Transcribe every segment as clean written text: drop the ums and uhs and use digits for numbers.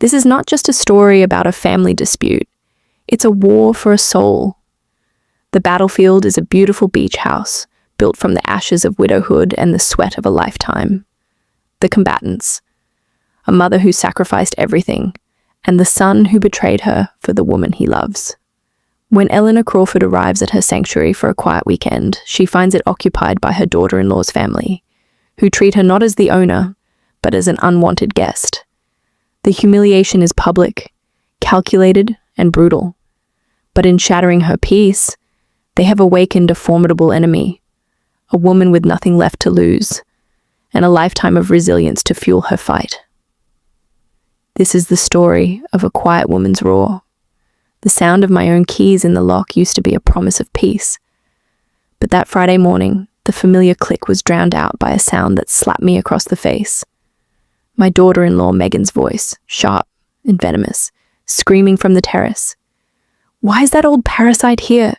This is not just a story about a family dispute. It's a war for a soul. The battlefield is a beautiful beach house, built from the ashes of widowhood and the sweat of a lifetime. The combatants, a mother who sacrificed everything, and the son who betrayed her for the woman he loves. When Eleanor Crawford arrives at her sanctuary for a quiet weekend, she finds it occupied by her daughter-in-law's family, who treat her not as the owner, but as an unwanted guest. The humiliation is public, calculated, and brutal. But in shattering her peace, they have awakened a formidable enemy, a woman with nothing left to lose, and a lifetime of resilience to fuel her fight. This is the story of a quiet woman's roar. The sound of my own keys in the lock used to be a promise of peace. But that Friday morning, the familiar click was drowned out by a sound that slapped me across the face. My daughter-in-law Megan's voice, sharp and venomous, screaming from the terrace. "Why is that old parasite here?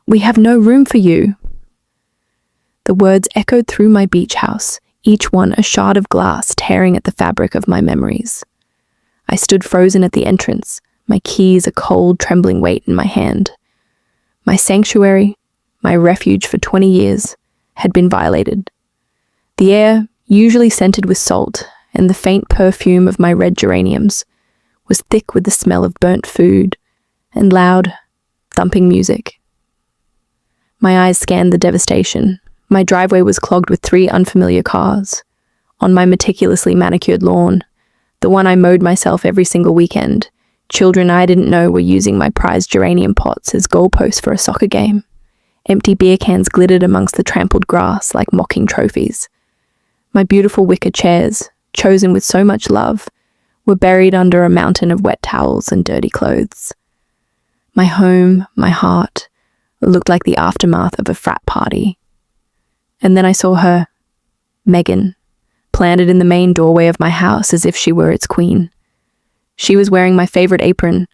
We have no room for you." The words echoed through my beach house, each one a shard of glass tearing at the fabric of my memories. I stood frozen at the entrance, my keys a cold, trembling weight in my hand. My sanctuary, my refuge for 20 years, had been violated. The air, usually scented with salt, and the faint perfume of my red geraniums, was thick with the smell of burnt food and loud, thumping music. My eyes scanned the devastation. My driveway was clogged with 3 unfamiliar cars. On my meticulously manicured lawn, the one I mowed myself every single weekend, children I didn't know were using my prized geranium pots as goalposts for a soccer game. Empty beer cans glittered amongst the trampled grass like mocking trophies. My beautiful wicker chairs, chosen with so much love, were buried under a mountain of wet towels and dirty clothes. My home, my heart, looked like the aftermath of a frat party. And then I saw her, Megan, planted in the main doorway of my house as if she were its queen. She was wearing my favorite apron,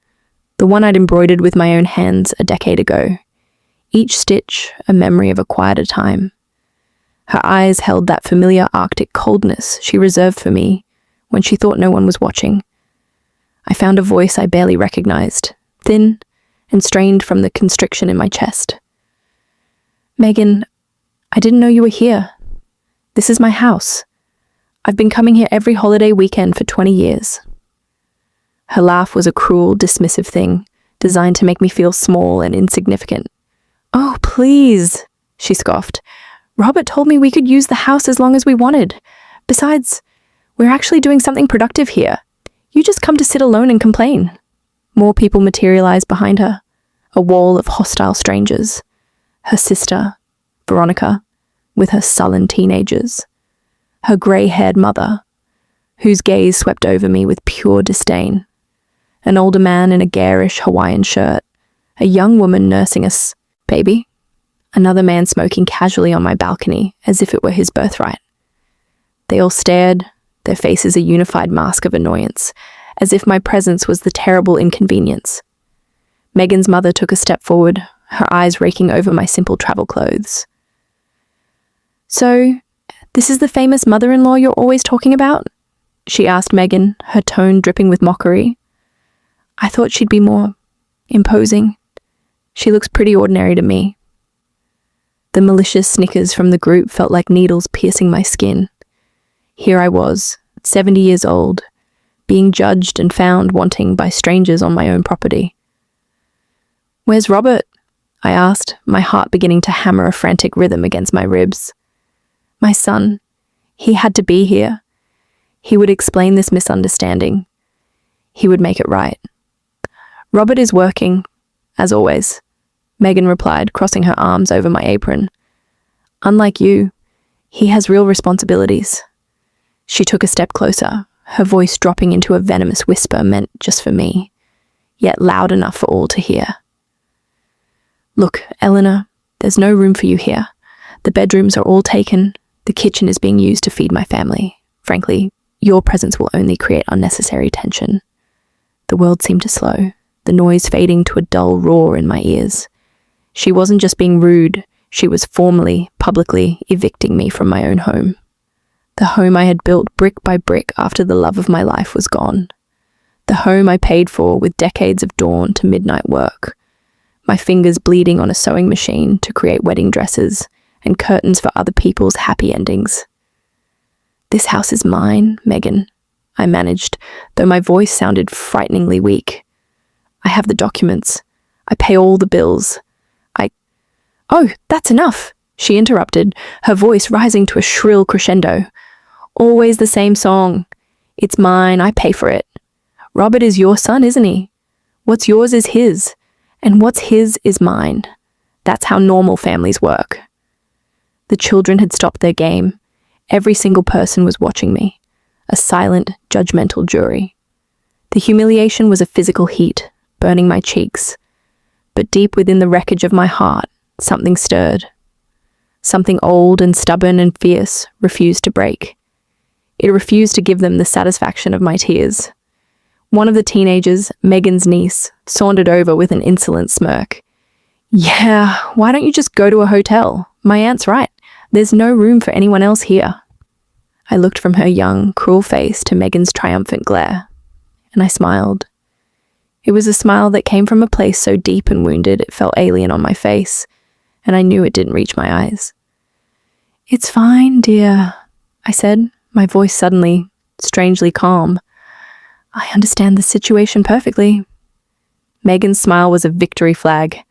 the one I'd embroidered with my own hands a decade ago, each stitch a memory of a quieter time. Her eyes held that familiar Arctic coldness she reserved for me when she thought no one was watching. I found a voice I barely recognized, thin and strained from the constriction in my chest. "Megan, I didn't know you were here. This is my house. I've been coming here every holiday weekend for 20 years. Her laugh was a cruel, dismissive thing, designed to make me feel small and insignificant. "Oh, please," she scoffed. "Robert told me we could use the house as long as we wanted. Besides, we're actually doing something productive here. You just come to sit alone and complain." More people materialized behind her, a wall of hostile strangers. Her sister, Veronica, with her sullen teenagers. Her grey-haired mother, whose gaze swept over me with pure disdain. An older man in a garish Hawaiian shirt. A young woman nursing a baby. Another man smoking casually on my balcony, as if it were his birthright. They all stared, their faces a unified mask of annoyance, as if my presence was the terrible inconvenience. Megan's mother took a step forward, her eyes raking over my simple travel clothes. "So, this is the famous mother-in-law you're always talking about?" she asked Megan, her tone dripping with mockery. "I thought she'd be more imposing. She looks pretty ordinary to me." The malicious snickers from the group felt like needles piercing my skin. Here I was, 70 years old, being judged and found wanting by strangers on my own property. "Where's Robert?" I asked, my heart beginning to hammer a frantic rhythm against my ribs. "My son. He had to be here. He would explain this misunderstanding. He would make it right." "Robert is working, as always," Megan replied, crossing her arms over my apron. "Unlike you, he has real responsibilities." She took a step closer, her voice dropping into a venomous whisper meant just for me, yet loud enough for all to hear. "Look, Eleanor, there's no room for you here. The bedrooms are all taken. The kitchen is being used to feed my family. Frankly, your presence will only create unnecessary tension." The world seemed to slow, the noise fading to a dull roar in my ears. She wasn't just being rude, she was formally, publicly evicting me from my own home. The home I had built brick by brick after the love of my life was gone. The home I paid for with decades of dawn to midnight work. My fingers bleeding on a sewing machine to create wedding dresses and curtains for other people's happy endings. "This house is mine, Megan," I managed, though my voice sounded frighteningly weak. "I have the documents. I pay all the bills. "Oh, that's enough," she interrupted, her voice rising to a shrill crescendo. "Always the same song. It's mine, I pay for it. Robert is your son, isn't he? What's yours is his, and what's his is mine. That's how normal families work." The children had stopped their game. Every single person was watching me, a silent, judgmental jury. The humiliation was a physical heat, burning my cheeks. But deep within the wreckage of my heart, something stirred. Something old and stubborn and fierce refused to break. It refused to give them the satisfaction of my tears. One of the teenagers, Megan's niece, sauntered over with an insolent smirk. "Yeah, why don't you just go to a hotel? My aunt's right. There's no room for anyone else here." I looked from her young, cruel face to Megan's triumphant glare, and I smiled. It was a smile that came from a place so deep and wounded it felt alien on my face, and I knew it didn't reach my eyes. "It's fine, dear," I said, my voice suddenly, strangely calm. "I understand the situation perfectly." Megan's smile was a victory flag.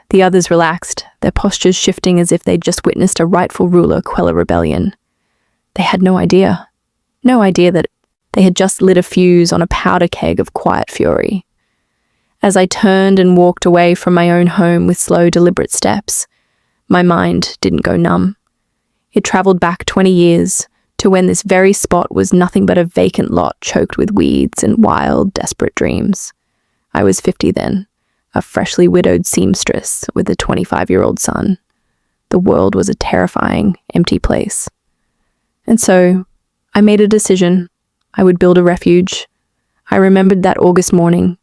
The others relaxed, their postures shifting as if they'd just witnessed a rightful ruler quell a rebellion. They had no idea that they had just lit a fuse on a powder keg of quiet fury. As I turned and walked away from my own home with slow, deliberate steps, my mind didn't go numb. It traveled back 20 years to when this very spot was nothing but a vacant lot choked with weeds and wild, desperate dreams. I was 50 then, a freshly widowed seamstress with a 25-year-old son. The world was a terrifying, empty place. And so, I made a decision. I would build a refuge. I remembered that August morning,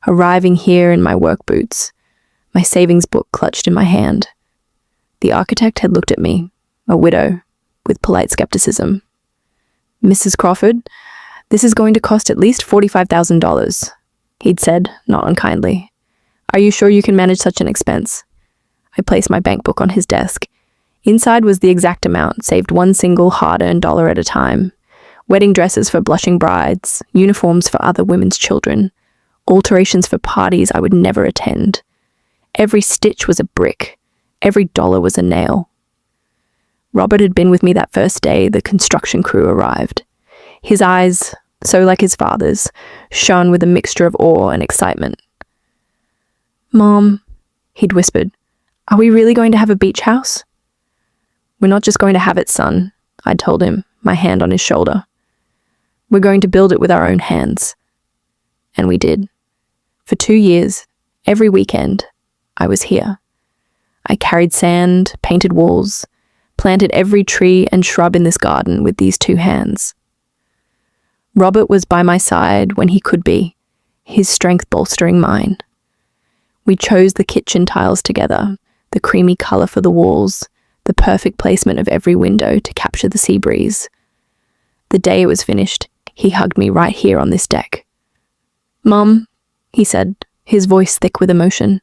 arriving here in my work boots, my savings book clutched in my hand. The architect had looked at me, a widow, with polite skepticism. "Mrs. Crawford, this is going to cost at least $45,000, he'd said, not unkindly. "Are you sure you can manage such an expense?" I placed my bank book on his desk. Inside was the exact amount, saved one single hard-earned dollar at a time. Wedding dresses for blushing brides, uniforms for other women's children, alterations for parties I would never attend. Every stitch was a brick. Every dollar was a nail. Robert had been with me that first day the construction crew arrived. His eyes, so like his father's, shone with a mixture of awe and excitement. "Mom," he'd whispered, "are we really going to have a beach house?" "We're not just going to have it, son," I'd told him, my hand on his shoulder. "We're going to build it with our own hands." And we did. For 2 years, every weekend, I was here. I carried sand, painted walls, planted every tree and shrub in this garden with these 2 hands. Robert was by my side when he could be, his strength bolstering mine. We chose the kitchen tiles together, the creamy color for the walls, the perfect placement of every window to capture the sea breeze. The day it was finished, he hugged me right here on this deck. "Mum," he said, his voice thick with emotion,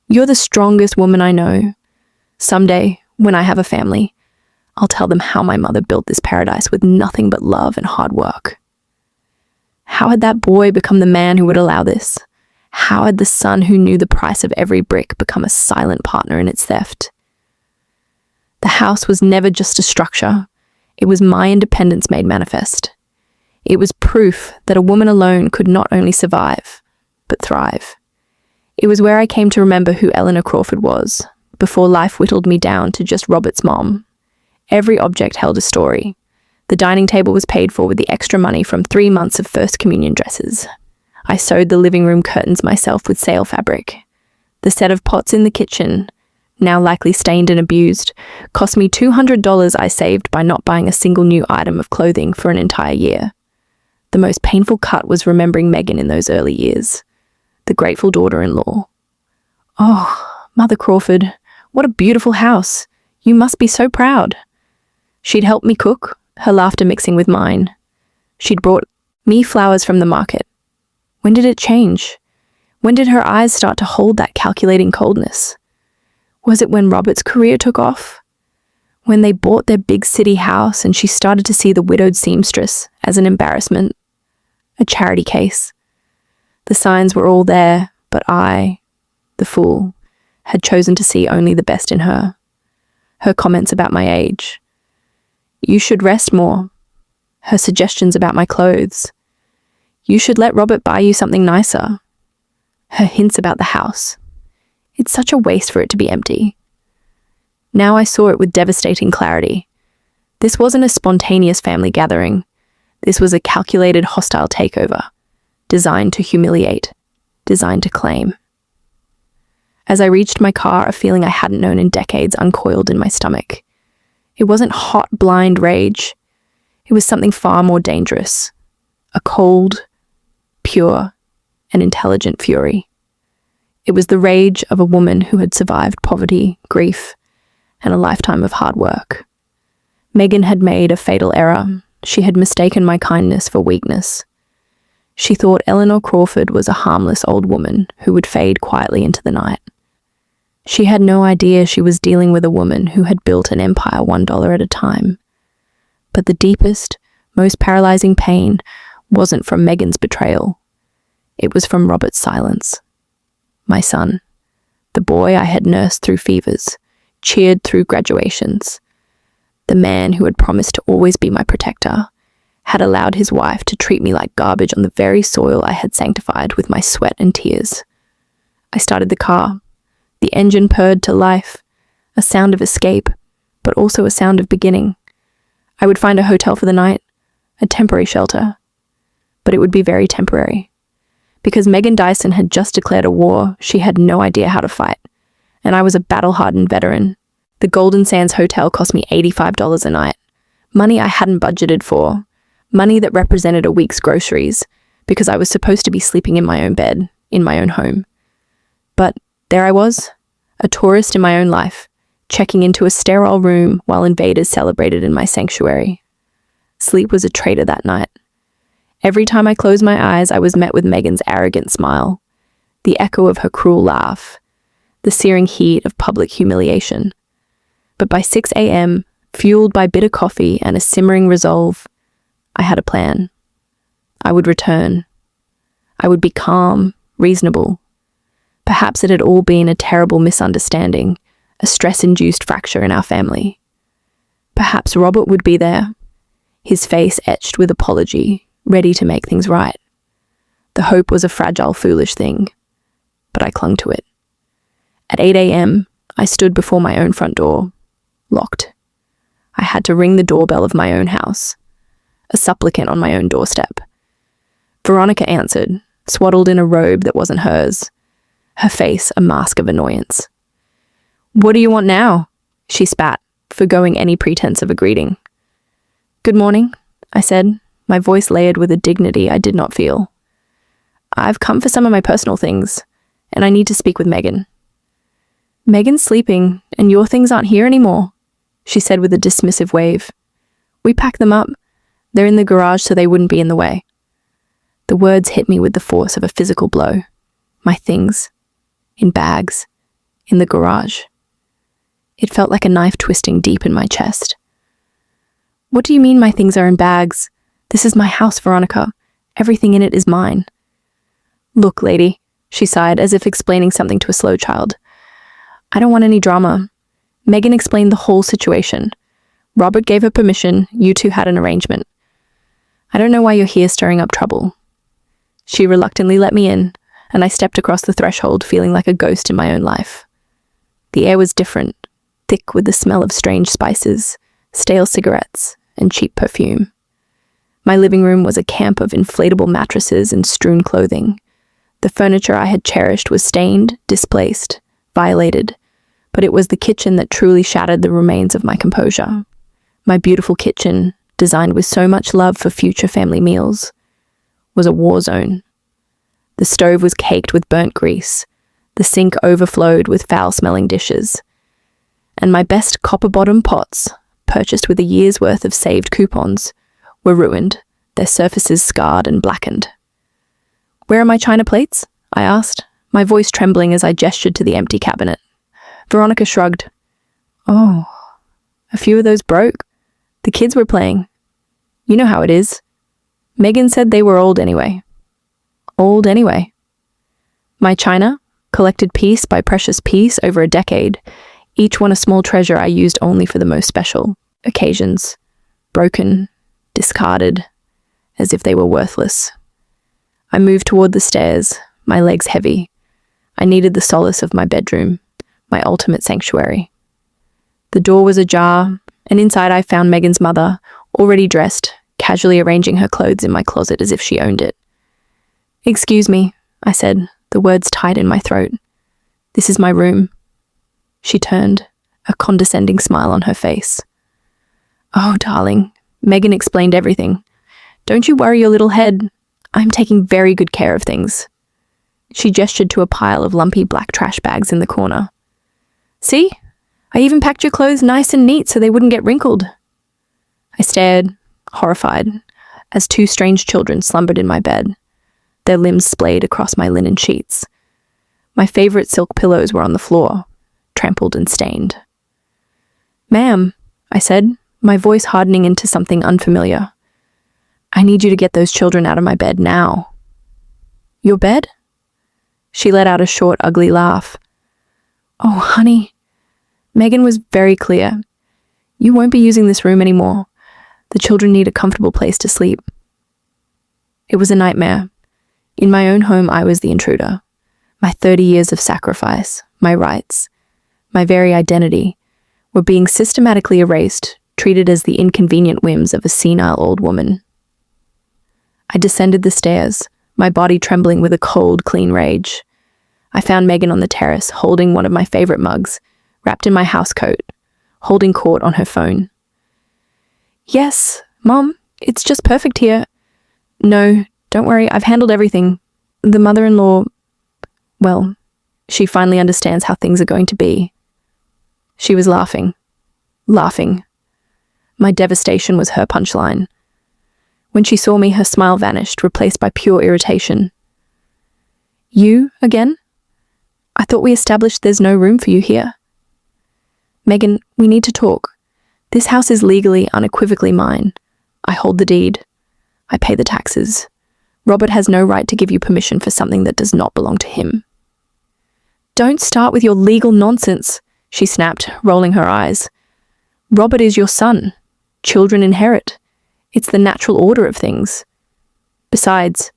"you're the strongest woman I know. Someday, when I have a family, I'll tell them how my mother built this paradise with nothing but love and hard work." How had that boy become the man who would allow this? How had the son who knew the price of every brick become a silent partner in its theft? The house was never just a structure. It was my independence made manifest. It was proof that a woman alone could not only survive, but thrive. It was where I came to remember who Eleanor Crawford was, before life whittled me down to just Robert's mom. Every object held a story. The dining table was paid for with the extra money from 3 months of First Communion dresses. I sewed the living room curtains myself with sale fabric. The set of pots in the kitchen, now likely stained and abused, cost me $200 I saved by not buying a single new item of clothing for an entire year. The most painful cut was remembering Megan in those early years, the grateful daughter-in-law. "Oh, Mother Crawford, what a beautiful house. You must be so proud." She'd helped me cook, her laughter mixing with mine. She'd brought me flowers from the market. When did it change? When did her eyes start to hold that calculating coldness? Was it when Robert's career took off? When they bought their big city house and she started to see the widowed seamstress as an embarrassment, a charity case? The signs were all there, but I, the fool, had chosen to see only the best in her. Her comments about my age. You should rest more. Her suggestions about my clothes. You should let Robert buy you something nicer. Her hints about the house. It's such a waste for it to be empty. Now I saw it with devastating clarity. This wasn't a spontaneous family gathering. This was a calculated hostile takeover, designed to humiliate, designed to claim. As I reached my car, a feeling I hadn't known in decades uncoiled in my stomach. It wasn't hot, blind rage. It was something far more dangerous. A cold, pure, and intelligent fury. It was the rage of a woman who had survived poverty, grief, and a lifetime of hard work. Megan had made a fatal error. She had mistaken my kindness for weakness. She thought Eleanor Crawford was a harmless old woman who would fade quietly into the night. She had no idea she was dealing with a woman who had built an empire $1 at a time. But the deepest, most paralyzing pain wasn't from Megan's betrayal. It was from Robert's silence. My son, the boy I had nursed through fevers, cheered through graduations, the man who had promised to always be my protector, had allowed his wife to treat me like garbage on the very soil I had sanctified with my sweat and tears. I started the car. The engine purred to life, a sound of escape, but also a sound of beginning. I would find a hotel for the night, a temporary shelter. But it would be very temporary. Because Megan Dyson had just declared a war she had no idea how to fight, and I was a battle-hardened veteran. The Golden Sands Hotel cost me $85 a night, money I hadn't budgeted for, money that represented a week's groceries, because I was supposed to be sleeping in my own bed, in my own home. But there I was, a tourist in my own life, checking into a sterile room while invaders celebrated in my sanctuary. Sleep was a traitor that night. Every time I closed my eyes, I was met with Megan's arrogant smile, the echo of her cruel laugh, the searing heat of public humiliation. But by 6 a.m., fueled by bitter coffee and a simmering resolve, I had a plan. I would return. I would be calm, reasonable. Perhaps it had all been a terrible misunderstanding, a stress-induced fracture in our family. Perhaps Robert would be there, his face etched with apology, ready to make things right. The hope was a fragile, foolish thing, but I clung to it. At 8 a.m., I stood before my own front door, locked. I had to ring the doorbell of my own house, a supplicant on my own doorstep. Veronica answered, swaddled in a robe that wasn't hers, her face a mask of annoyance. "What do you want now?" she spat, forgoing any pretense of a greeting. "Good morning," I said, my voice layered with a dignity I did not feel. "I've come for some of my personal things, and I need to speak with Megan." "Megan's sleeping, and your things aren't here anymore," she said with a dismissive wave. "We packed them up. They're in the garage so they wouldn't be in the way." The words hit me with the force of a physical blow. My things. In bags. In the garage. It felt like a knife twisting deep in my chest. "What do you mean my things are in bags? This is my house, Veronica. Everything in it is mine." "Look, lady," she sighed, as if explaining something to a slow child. "I don't want any drama. Megan explained the whole situation. Robert gave her permission. You two had an arrangement. I don't know why you're here stirring up trouble." She reluctantly let me in, and I stepped across the threshold feeling like a ghost in my own life. The air was different, thick with the smell of strange spices, stale cigarettes, and cheap perfume. My living room was a camp of inflatable mattresses and strewn clothing. The furniture I had cherished was stained, displaced, violated, but it was the kitchen that truly shattered the remains of my composure. My beautiful kitchen, designed with so much love for future family meals, was a war zone. The stove was caked with burnt grease, the sink overflowed with foul-smelling dishes, and my best copper-bottom pots, purchased with a year's worth of saved coupons, were ruined, their surfaces scarred and blackened. Where are my china plates? I asked, my voice trembling as I gestured to the empty cabinet. Veronica shrugged. Oh, a few of those broke. The kids were playing. You know how it is. Megan said they were old anyway. Old anyway. My china, collected piece by precious piece over a decade, each one a small treasure I used only for the most special occasions. Broken, discarded, as if they were worthless. I moved toward the stairs, my legs heavy. I needed the solace of my bedroom, my ultimate sanctuary. The door was ajar, and inside I found Megan's mother, already dressed, casually arranging her clothes in my closet as if she owned it. Excuse me, I said, the words tight in my throat. This is my room. She turned, a condescending smile on her face. Oh, darling, Megan explained everything. Don't you worry your little head. I'm taking very good care of things. She gestured to a pile of lumpy black trash bags in the corner. See? I even packed your clothes nice and neat so they wouldn't get wrinkled. I stared, horrified, as two strange children slumbered in my bed, their limbs splayed across my linen sheets. My favorite silk pillows were on the floor, trampled and stained. Ma'am, I said, my voice hardening into something unfamiliar. I need you to get those children out of my bed now. Your bed? She let out a short, ugly laugh. Oh, honey. Megan was very clear. You won't be using this room anymore. The children need a comfortable place to sleep. It was a nightmare. In my own home, I was the intruder. My 30 years of sacrifice, my rights, my very identity, were being systematically erased, treated as the inconvenient whims of a senile old woman. I descended the stairs, my body trembling with a cold, clean rage. I found Megan on the terrace, holding one of my favorite mugs, wrapped in my housecoat, holding court on her phone. Yes, Mom, it's just perfect here. No, don't worry, I've handled everything. The mother-in-law, well, she finally understands how things are going to be. She was laughing. My devastation was her punchline. When she saw me, her smile vanished, replaced by pure irritation. You, again? I thought we established there's no room for you here. Megan, we need to talk. This house is legally, unequivocally mine. I hold the deed. I pay the taxes. Robert has no right to give you permission for something that does not belong to him. Don't start with your legal nonsense, she snapped, rolling her eyes. Robert is your son. Children inherit. It's the natural order of things. Besides,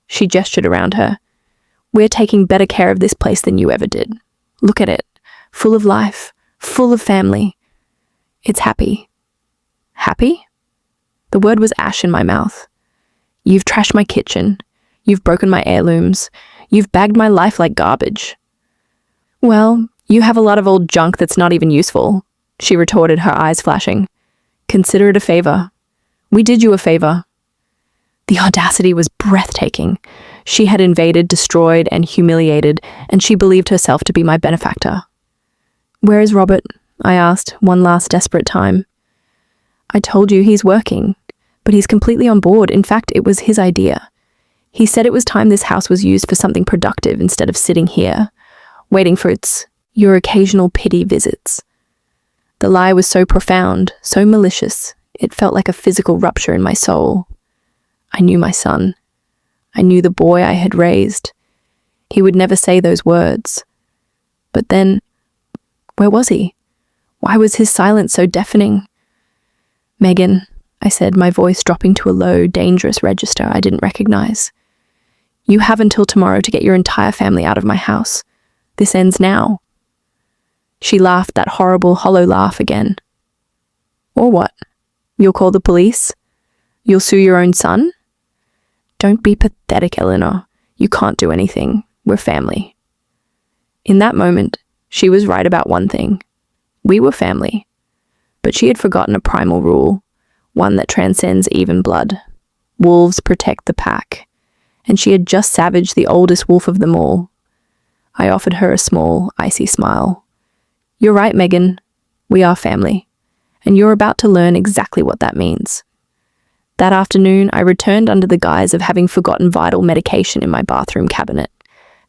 she gestured around her, we're taking better care of this place than you ever did. Look at it. Full of life. Full of family. It's happy. Happy? The word was ash in my mouth. You've trashed my kitchen. You've broken my heirlooms. You've bagged my life like garbage. Well, you have a lot of old junk that's not even useful, she retorted, her eyes flashing. Consider it a favor. We did you a favor. The audacity was breathtaking. She had invaded, destroyed, and humiliated, and she believed herself to be my benefactor. Where is Robert? I asked, one last desperate time. I told you he's working, but he's completely on board. In fact, it was his idea. He said it was time this house was used for something productive instead of sitting here, waiting for your occasional pity visits. The lie was so profound, so malicious, it felt like a physical rupture in my soul. I knew my son. I knew the boy I had raised. He would never say those words. But then, where was he? Why was his silence so deafening? Megan, I said, my voice dropping to a low, dangerous register I didn't recognize. You have until tomorrow to get your entire family out of my house. This ends now. She laughed that horrible, hollow laugh again. Or what? You'll call the police? You'll sue your own son? Don't be pathetic, Eleanor. You can't do anything. We're family. In that moment, she was right about one thing. We were family. But she had forgotten a primal rule, one that transcends even blood. Wolves protect the pack. And she had just savaged the oldest wolf of them all. I offered her a small, icy smile. You're right, Megan. We are family. And you're about to learn exactly what that means. That afternoon, I returned under the guise of having forgotten vital medication in my bathroom cabinet.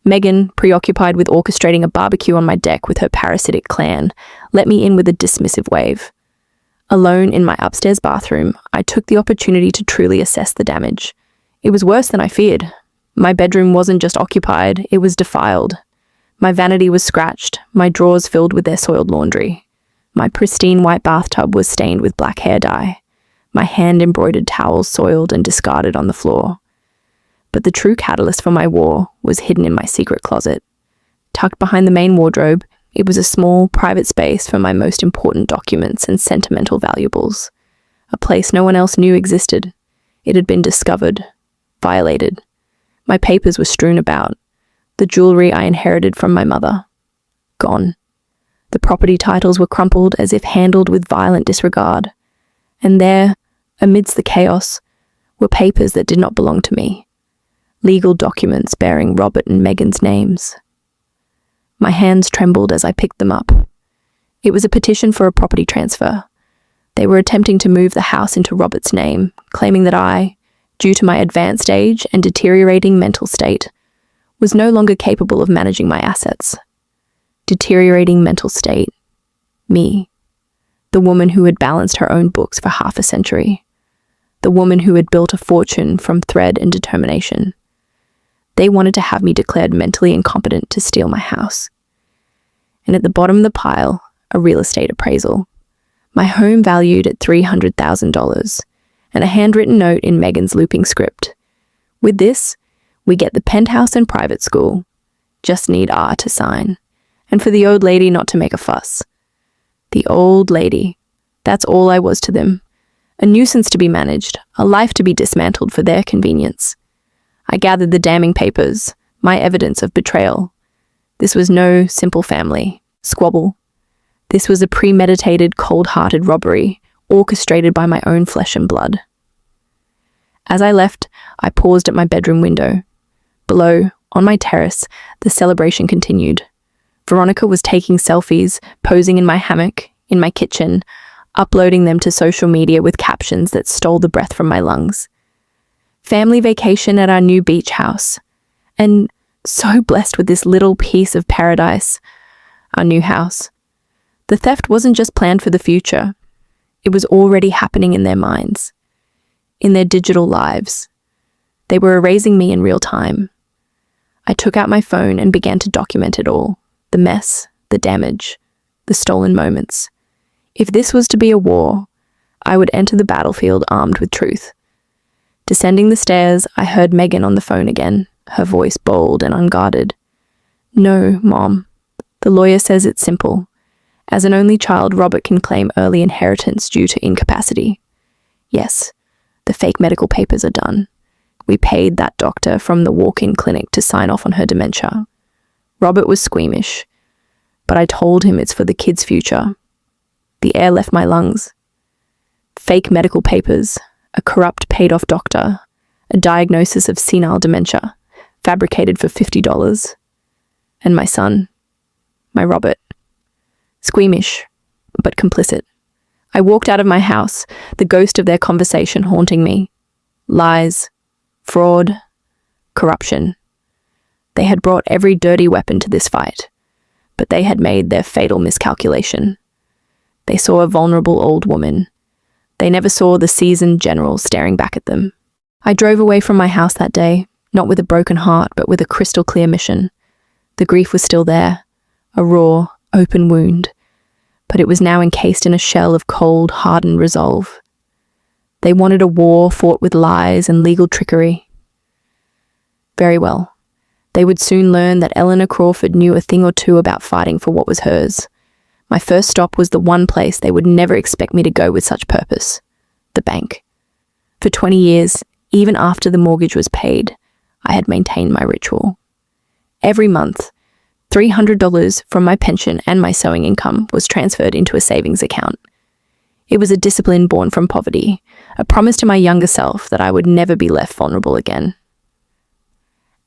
Megan, preoccupied with orchestrating a barbecue on my deck with her parasitic clan, let me in with a dismissive wave. Alone in my upstairs bathroom, I took the opportunity to truly assess the damage. It was worse than I feared. My bedroom wasn't just occupied, it was defiled. My vanity was scratched, my drawers filled with their soiled laundry. My pristine white bathtub was stained with black hair dye. My hand-embroidered towels soiled and discarded on the floor. But the true catalyst for my war was hidden in my secret closet. Tucked behind the main wardrobe, it was a small, private space for my most important documents and sentimental valuables. A place no one else knew existed. It had been discovered, violated. My papers were strewn about. The jewelry I inherited from my mother. Gone. The property titles were crumpled as if handled with violent disregard. And there, amidst the chaos, were papers that did not belong to me. Legal documents bearing Robert and Megan's names. My hands trembled as I picked them up. It was a petition for a property transfer. They were attempting to move the house into Robert's name, claiming that I, due to my advanced age and deteriorating mental state, was no longer capable of managing my assets. Deteriorating mental state. Me. The woman who had balanced her own books for half a century. The woman who had built a fortune from thread and determination. They wanted to have me declared mentally incompetent to steal my house. And at the bottom of the pile, a real estate appraisal. My home valued at $300,000, and a handwritten note in Megan's looping script. With this, we get the penthouse and private school. Just need R to sign. And for the old lady not to make a fuss. The old lady. That's all I was to them. A nuisance to be managed, a life to be dismantled for their convenience. I gathered the damning papers, my evidence of betrayal. This was no simple family squabble. This was a premeditated, cold-hearted robbery, orchestrated by my own flesh and blood. As I left, I paused at my bedroom window. Below, on my terrace, the celebration continued. Veronica was taking selfies, posing in my hammock, in my kitchen, uploading them to social media with captions that stole the breath from my lungs. Family vacation at our new beach house. And so blessed with this little piece of paradise, our new house. The theft wasn't just planned for the future. It was already happening in their minds, in their digital lives. They were erasing me in real time. I took out my phone and began to document it all. The mess, the damage, the stolen moments. If this was to be a war, I would enter the battlefield armed with truth. Descending the stairs, I heard Megan on the phone again, her voice bold and unguarded. No, Mom. The lawyer says it's simple. As an only child, Robert can claim early inheritance due to incapacity. Yes, the fake medical papers are done. We paid that doctor from the walk-in clinic to sign off on her dementia. Robert was squeamish, but I told him it's for the kid's future. The air left my lungs. Fake medical papers, a corrupt paid-off doctor, a diagnosis of senile dementia, fabricated for $50. And my son, my Robert. Squeamish, but complicit. I walked out of my house, the ghost of their conversation haunting me. Lies, fraud, corruption. They had brought every dirty weapon to this fight, but they had made their fatal miscalculation. They saw a vulnerable old woman. They never saw the seasoned general staring back at them. I drove away from my house that day, not with a broken heart, but with a crystal-clear mission. The grief was still there, a raw, open wound, but it was now encased in a shell of cold, hardened resolve. They wanted a war fought with lies and legal trickery. Very well. They would soon learn that Eleanor Crawford knew a thing or two about fighting for what was hers. My first stop was the one place they would never expect me to go with such purpose, the bank. For 20 years, even after the mortgage was paid, I had maintained my ritual. Every month, $300 from my pension and my sewing income was transferred into a savings account. It was a discipline born from poverty, a promise to my younger self that I would never be left vulnerable again.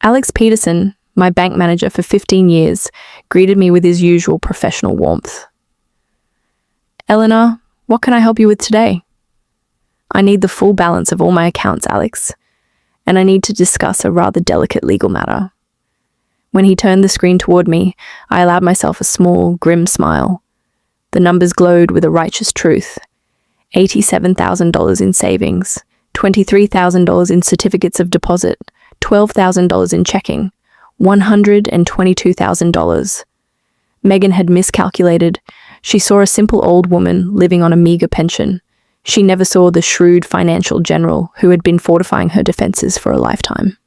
Alex Peterson, my bank manager for 15 years, greeted me with his usual professional warmth. Eleanor, what can I help you with today? I need the full balance of all my accounts, Alex, and I need to discuss a rather delicate legal matter. When he turned the screen toward me, I allowed myself a small, grim smile. The numbers glowed with a righteous truth. $87,000 in savings, $23,000 in certificates of deposit, $12,000 in checking, $122,000. Megan had miscalculated. She saw a simple old woman living on a meager pension. She never saw the shrewd financial general who had been fortifying her defenses for a lifetime.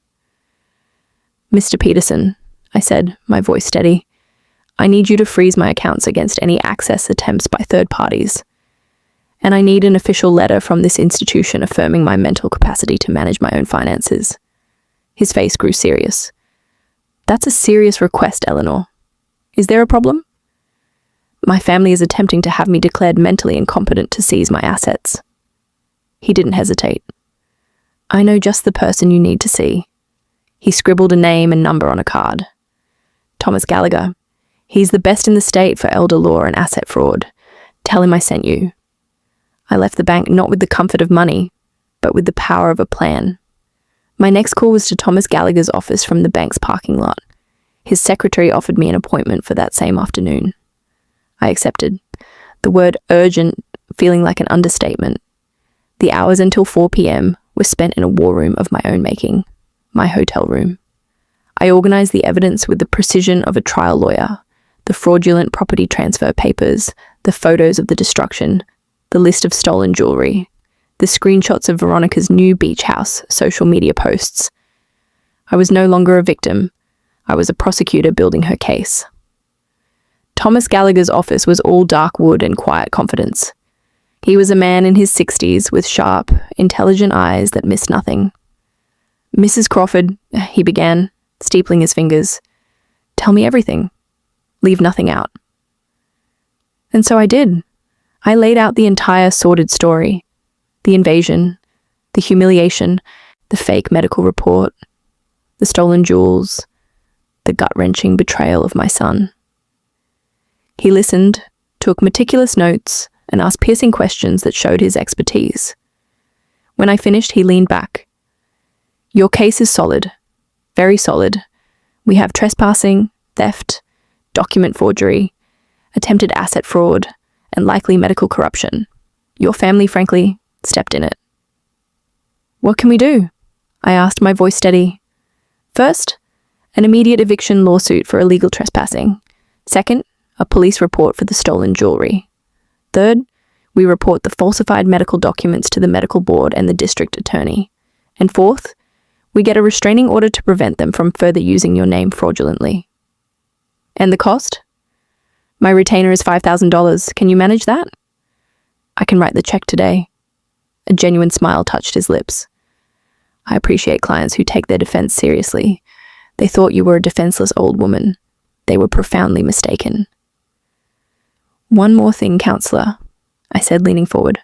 "Mr. Peterson," I said, my voice steady, "I need you to freeze my accounts against any access attempts by third parties. And I need an official letter from this institution affirming my mental capacity to manage my own finances." His face grew serious. "That's a serious request, Eleanor. Is there a problem?" "My family is attempting to have me declared mentally incompetent to seize my assets." He didn't hesitate. "I know just the person you need to see." He scribbled a name and number on a card. "Thomas Gallagher. He's the best in the state for elder law and asset fraud. Tell him I sent you." I left the bank not with the comfort of money, but with the power of a plan. My next call was to Thomas Gallagher's office from the bank's parking lot. His secretary offered me an appointment for that same afternoon. I accepted, the word urgent feeling like an understatement. The hours until 4 p.m. were spent in a war room of my own making, my hotel room. I organized the evidence with the precision of a trial lawyer, the fraudulent property transfer papers, the photos of the destruction, the list of stolen jewelry, the screenshots of Veronica's new beach house social media posts. I was no longer a victim. I was a prosecutor building her case. Thomas Gallagher's office was all dark wood and quiet confidence. He was a man in his 60s with sharp, intelligent eyes that missed nothing. "Mrs. Crawford," he began, steepling his fingers, "tell me everything. Leave nothing out." And so I did. I laid out the entire sordid story. The invasion, the humiliation, the fake medical report, the stolen jewels, the gut-wrenching betrayal of my son. He listened, took meticulous notes, and asked piercing questions that showed his expertise. When I finished, he leaned back. "Your case is solid, very solid. We have trespassing, theft, document forgery, attempted asset fraud, and likely medical corruption. Your family, frankly, stepped in it." "What can we do?" I asked, my voice steady. "First, an immediate eviction lawsuit for illegal trespassing. Second, a police report for the stolen jewelry. Third, we report the falsified medical documents to the medical board and the district attorney. And fourth, we get a restraining order to prevent them from further using your name fraudulently." "And the cost?" "My retainer is $5,000. Can you manage that?" "I can write the check today." A genuine smile touched his lips. "I appreciate clients who take their defense seriously. They thought you were a defenseless old woman. They were profoundly mistaken." "One more thing, counselor," I said, leaning forward.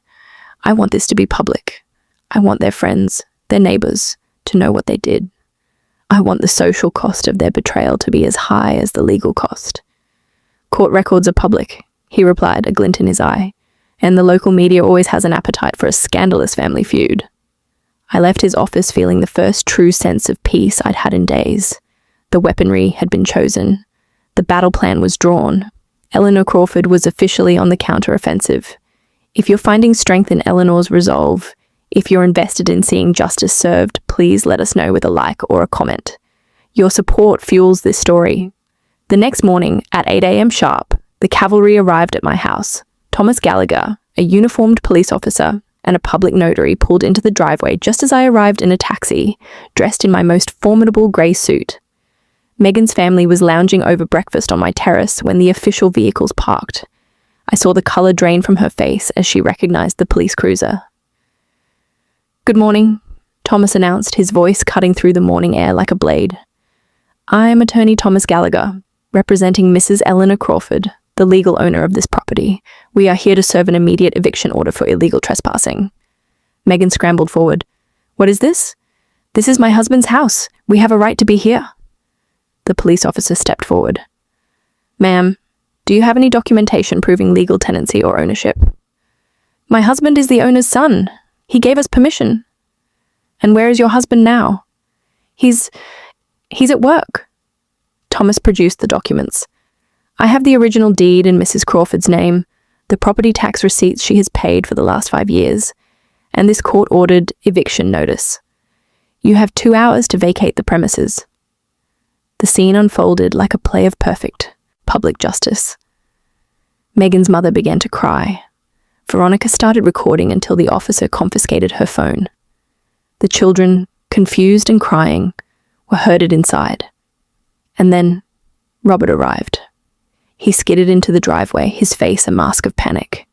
"I want this to be public. I want their friends, their neighbors, to know what they did. I want the social cost of their betrayal to be as high as the legal cost." "Court records are public," he replied, a glint in his eye, "and the local media always has an appetite for a scandalous family feud." I left his office feeling the first true sense of peace I'd had in days. The weaponry had been chosen. The battle plan was drawn. Eleanor Crawford was officially on the counter-offensive. If you're finding strength in Eleanor's resolve, if you're invested in seeing justice served, please let us know with a like or a comment. Your support fuels this story. The next morning, at 8 a.m. sharp, the cavalry arrived at my house. Thomas Gallagher, a uniformed police officer, and a public notary pulled into the driveway just as I arrived in a taxi, dressed in my most formidable grey suit. Megan's family was lounging over breakfast on my terrace when the official vehicles parked. I saw the colour drain from her face as she recognized the police cruiser. "Good morning," Thomas announced, his voice cutting through the morning air like a blade. "I'm attorney Thomas Gallagher, representing Mrs. Eleanor Crawford, the legal owner of this property. We are here to serve an immediate eviction order for illegal trespassing." Megan scrambled forward. "What is this?" "This is my husband's house. We have a right to be here." The police officer stepped forward. "Ma'am, do you have any documentation proving legal tenancy or ownership?" "My husband is the owner's son. He gave us permission. And where is your husband now? He's at work. Thomas produced the documents. I have the original deed in Mrs. Crawford's name, the property tax receipts she has paid for the last 5 years, and this court-ordered eviction notice. You have 2 hours to vacate the premises. The scene unfolded like a play of perfect public justice. Megan's mother began to cry. Veronica started recording until the officer confiscated her phone. The children, confused and crying, were herded inside. And then Robert arrived. He skidded into the driveway, his face a mask of panic.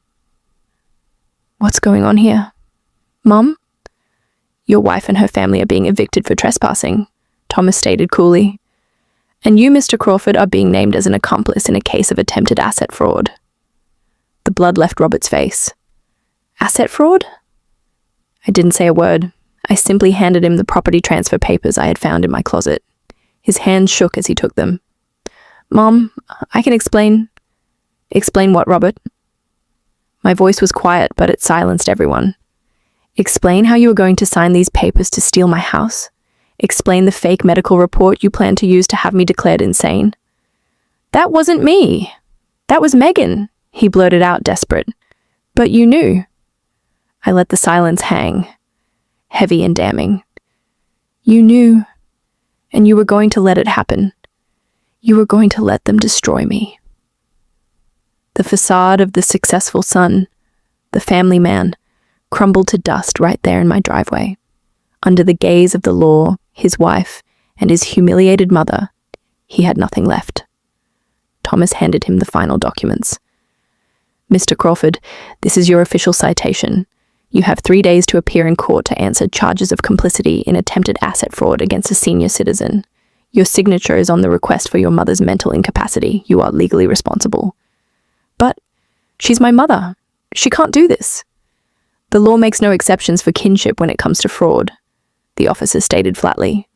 What's going on here? Mum? Your wife and her family are being evicted for trespassing, Thomas stated coolly. And you, Mr. Crawford, are being named as an accomplice in a case of attempted asset fraud. The blood left Robert's face. Asset fraud? I didn't say a word. I simply handed him the property transfer papers I had found in my closet. His hands shook as he took them. Mom, I can explain. Explain what, Robert? My voice was quiet, but it silenced everyone. Explain how you were going to sign these papers to steal my house. Explain the fake medical report you planned to use to have me declared insane. That wasn't me. That was Megan, he blurted out, desperate. But you knew. I let the silence hang, heavy and damning. You knew, and you were going to let it happen. You were going to let them destroy me. The facade of the successful son, the family man, crumbled to dust right there in my driveway. Under the gaze of the law, his wife, and his humiliated mother, he had nothing left. Thomas handed him the final documents. Mr. Crawford, this is your official citation. You have 3 days to appear in court to answer charges of complicity in attempted asset fraud against a senior citizen. Your signature is on the request for your mother's mental incapacity. You are legally responsible. But she's my mother. She can't do this. The law makes no exceptions for kinship when it comes to fraud, the officer stated flatly.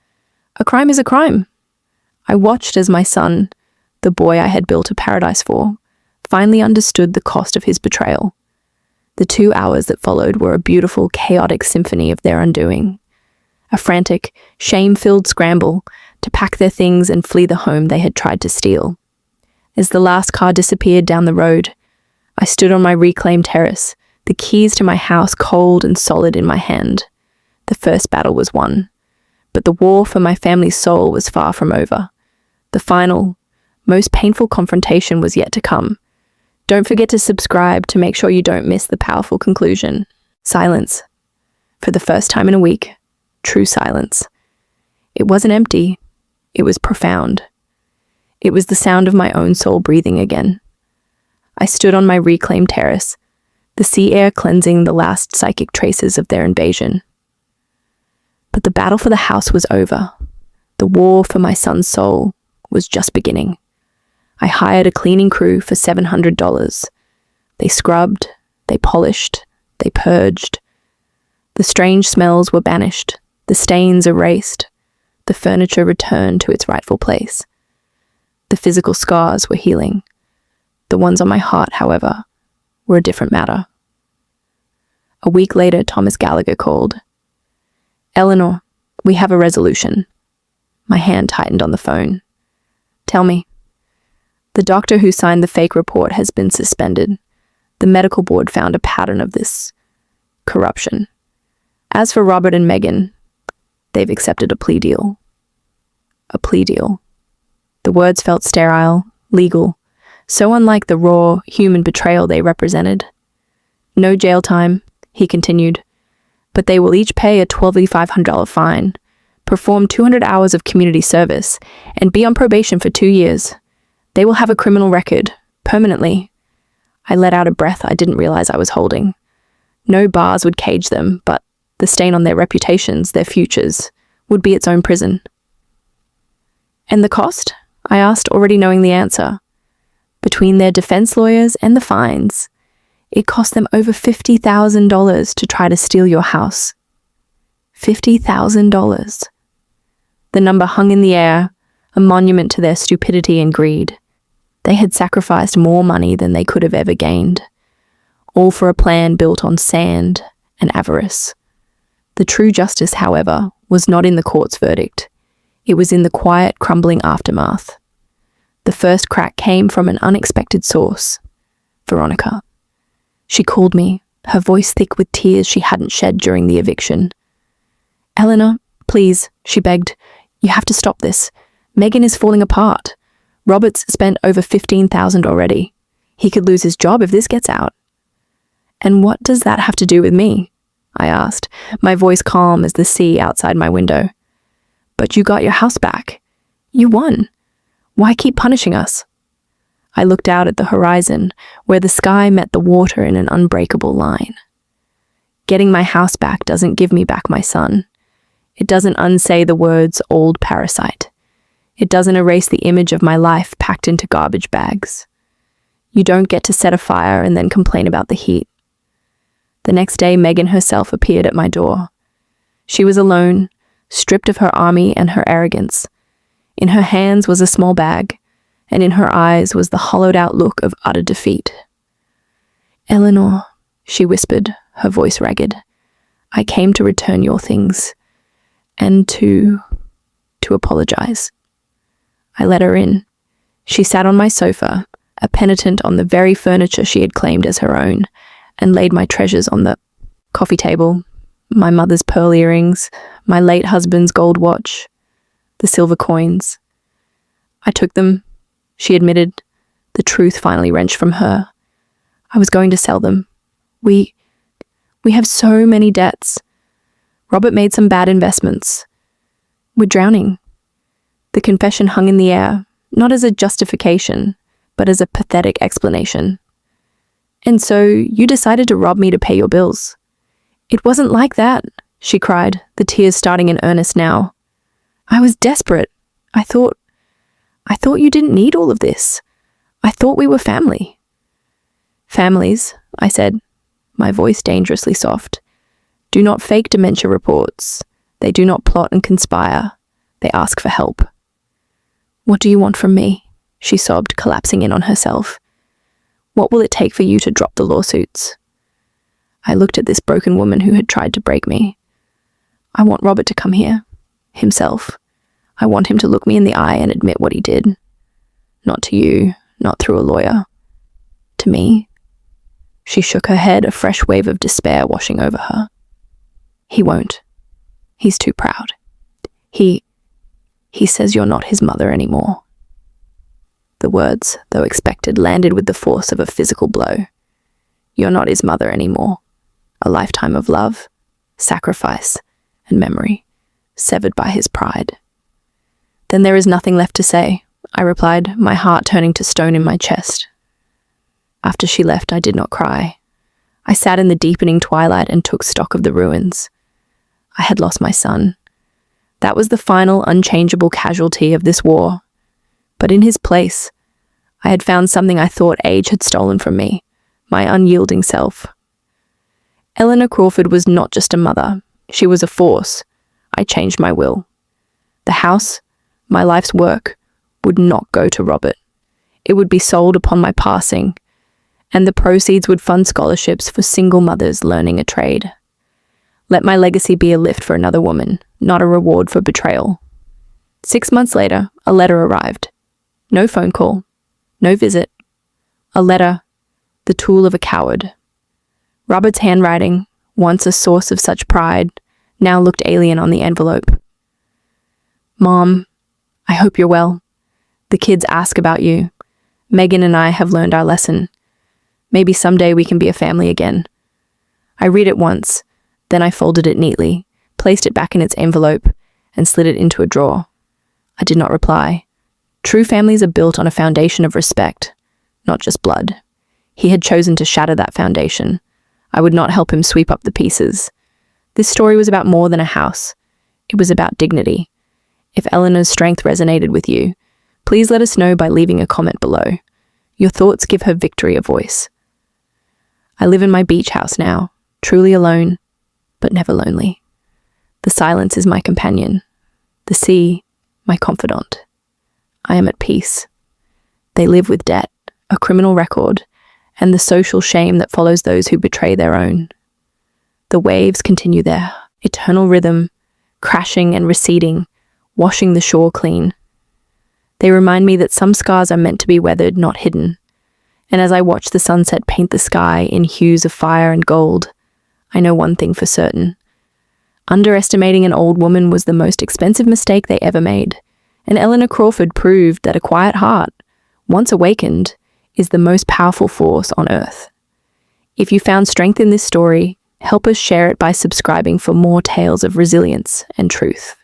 A crime is a crime. I watched as my son, the boy I had built a paradise for, finally understood the cost of his betrayal. The 2 hours that followed were a beautiful, chaotic symphony of their undoing. A frantic, shame-filled scramble to pack their things and flee the home they had tried to steal. As the last car disappeared down the road, I stood on my reclaimed terrace, the keys to my house cold and solid in my hand. The first battle was won, but the war for my family's soul was far from over. The final, most painful confrontation was yet to come. Don't forget to subscribe to make sure you don't miss the powerful conclusion. Silence. For the first time in a week, true silence. It wasn't empty. It was profound. It was the sound of my own soul breathing again. I stood on my reclaimed terrace, the sea air cleansing the last psychic traces of their invasion. But the battle for the house was over. The war for my son's soul was just beginning. I hired a cleaning crew for $700. They scrubbed, they polished, they purged. The strange smells were banished, the stains erased, the furniture returned to its rightful place. The physical scars were healing. The ones on my heart, however, were a different matter. A week later, Thomas Gallagher called. Eleanor, we have a resolution. My hand tightened on the phone. Tell me. The doctor who signed the fake report has been suspended. The medical board found a pattern of this corruption. As for Robert and Megan, they've accepted a plea deal. A plea deal. The words felt sterile, legal, so unlike the raw, human betrayal they represented. No jail time, he continued, but they will each pay a $12,500 fine, perform 200 hours of community service, and be on probation for 2 years. They will have a criminal record, permanently. I let out a breath I didn't realize I was holding. No bars would cage them, but the stain on their reputations, their futures, would be its own prison. And the cost? I asked, already knowing the answer. Between their defense lawyers and the fines, it cost them over $50,000 to try to steal your house. $50,000. The number hung in the air, a monument to their stupidity and greed. They had sacrificed more money than they could have ever gained, all for a plan built on sand and avarice. The true justice, however, was not in the court's verdict. It was in the quiet, crumbling aftermath. The first crack came from an unexpected source. Veronica. She called me, her voice thick with tears she hadn't shed during the eviction. "Eleanor, please," she begged. "You have to stop this. Megan is falling apart. Robert's spent over $15,000 already. He could lose his job if this gets out." "And what does that have to do with me?" I asked, my voice calm as the sea outside my window. "But you got your house back. You won. Why keep punishing us?" I looked out at the horizon, where the sky met the water in an unbreakable line. Getting my house back doesn't give me back my son. It doesn't unsay the words "old parasite." It doesn't erase the image of my life packed into garbage bags. You don't get to set a fire and then complain about the heat. The next day, Megan herself appeared at my door. She was alone, stripped of her army and her arrogance. In her hands was a small bag, and in her eyes was the hollowed-out look of utter defeat. "Eleanor," she whispered, her voice ragged, "I came to return your things, and to apologize." I let her in. She sat on my sofa, a penitent on the very furniture she had claimed as her own, and laid my treasures on the coffee table, my mother's pearl earrings, my late husband's gold watch, the silver coins. I took them, she admitted, the truth finally wrenched from her. I was going to sell them. We have so many debts. Robert made some bad investments. We're drowning. The confession hung in the air, not as a justification, but as a pathetic explanation. "And so you decided to rob me to pay your bills." "It wasn't like that," she cried, the tears starting in earnest now. "I was desperate. I thought you didn't need all of this. I thought we were family." "Families," I said, my voice dangerously soft, "do not fake dementia reports. They do not plot and conspire. They ask for help." "What do you want from me?" she sobbed, collapsing in on herself. "What will it take for you to drop the lawsuits?" I looked at this broken woman who had tried to break me. "I want Robert to come here. Himself. I want him to look me in the eye and admit what he did. Not to you, not through a lawyer. To me." She shook her head, a fresh wave of despair washing over her. "He won't. He's too proud. He says you're not his mother anymore." The words, though expected, landed with the force of a physical blow. You're not his mother anymore. A lifetime of love, sacrifice, and memory, severed by his pride. "Then there is nothing left to say," I replied, my heart turning to stone in my chest. After she left, I did not cry. I sat in the deepening twilight and took stock of the ruins. I had lost my son. That was the final, unchangeable casualty of this war. But in his place, I had found something I thought age had stolen from me, my unyielding self. Eleanor Crawford was not just a mother. She was a force. I changed my will. The house, my life's work, would not go to Robert. It would be sold upon my passing, and the proceeds would fund scholarships for single mothers learning a trade. Let my legacy be a lift for another woman, not a reward for betrayal. 6 months later, a letter arrived. No phone call, no visit. A letter, the tool of a coward. Robert's handwriting, once a source of such pride, now looked alien on the envelope. "Mom, I hope you're well. The kids ask about you. Megan and I have learned our lesson. Maybe someday we can be a family again." I read it once, then I folded it neatly, placed it back in its envelope, and slid it into a drawer. I did not reply. True families are built on a foundation of respect, not just blood. He had chosen to shatter that foundation. I would not help him sweep up the pieces. This story was about more than a house. It was about dignity. If Eleanor's strength resonated with you, please let us know by leaving a comment below. Your thoughts give her victory a voice. I live in my beach house now, truly alone, but never lonely. The silence is my companion. The sea, my confidant. I am at peace. They live with debt, a criminal record, and the social shame that follows those who betray their own. The waves continue their eternal rhythm, crashing and receding, washing the shore clean. They remind me that some scars are meant to be weathered, not hidden. And as I watch the sunset paint the sky in hues of fire and gold, I know one thing for certain. Underestimating an old woman was the most expensive mistake they ever made, and Eleanor Crawford proved that a quiet heart, once awakened, is the most powerful force on earth. If you found strength in this story, help us share it by subscribing for more tales of resilience and truth.